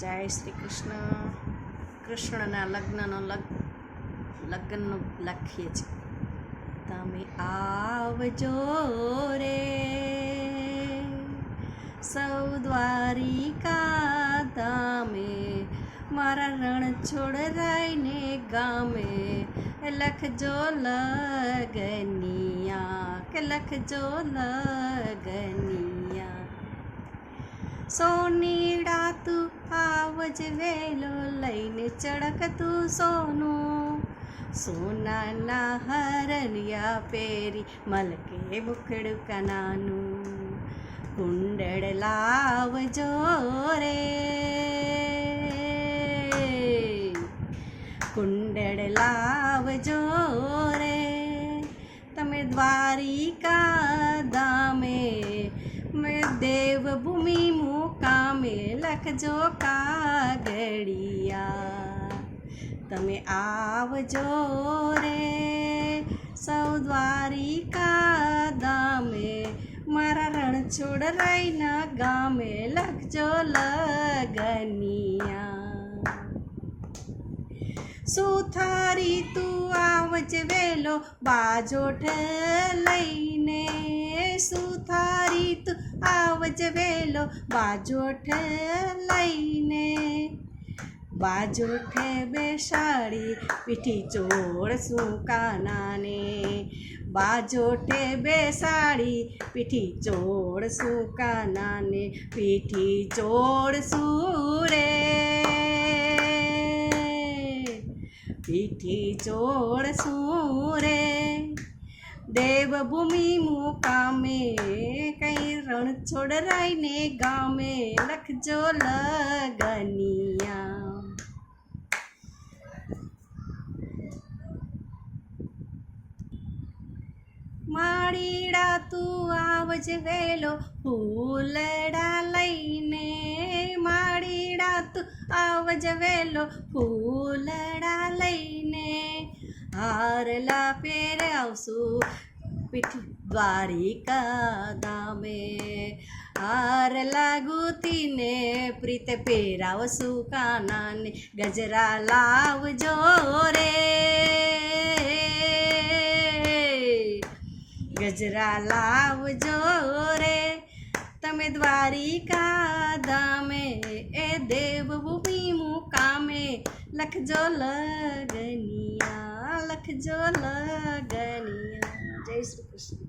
જય શ્રી કૃષ્ણ. કૃષ્ણના લગ્નનું લખીએ છીએ. તમે આવજો રે સૌ દ્વારિકા ધામે, મારા રણ છોડરાઈને ગામે. લખજો લગનિયા કે લખજો લગનિયા. સોનીડા તું આવજ વેલો લઈને ચળકતું સોનું, સોનાના હરણિયા પહેરી મલકે મુખડું કનાનું. કુંડળ લાવજો રે કુંડળ લાવજો રે તમે દ્વારિકા ધામે. મેં દેવભૂમિ મુકામે લખજો કાગળિયા. તમે આવજો રે સૌ દ્વારિકા ધામે, મારા રણછોડરાઈના ગામે. લખજો લગનિયા. સુથારી તું આવજ વેલો બાજોઠ લઈને. સુથારી તું આવજ વેલો બાજોઠ લઈને. બાજોઠે બેસાડી પીઠી ચોળસું કાનાને. બાજોઠે બેસાડી પીઠી ચોળસું કાનાને. પીઠી ચોળસું રે પીઠી ચોળસું રે. દેવભૂમિ મુકામે કઈ રણ છોડરાઈને ગામે. લખજો લગનિયા. માળીડા તું આવજ વેલો ફૂલડા લઈને. માળીડા તું આવજ વેલો ફૂલડા લઈને. હારલા પહેરાવશું પીઠ દ્વારિકા ધામે. હારલા ગુતીને પ્રીત પહેરાવશું કાનાને. ગજરા લાવજો રે ગજરા લાવજો રે તમે દ્વારિકા ધામે. એ દેવભૂમિ મુકામે. લખજો લગનિયા લખજો લગનિયા. જય શ્રી કૃષ્ણ.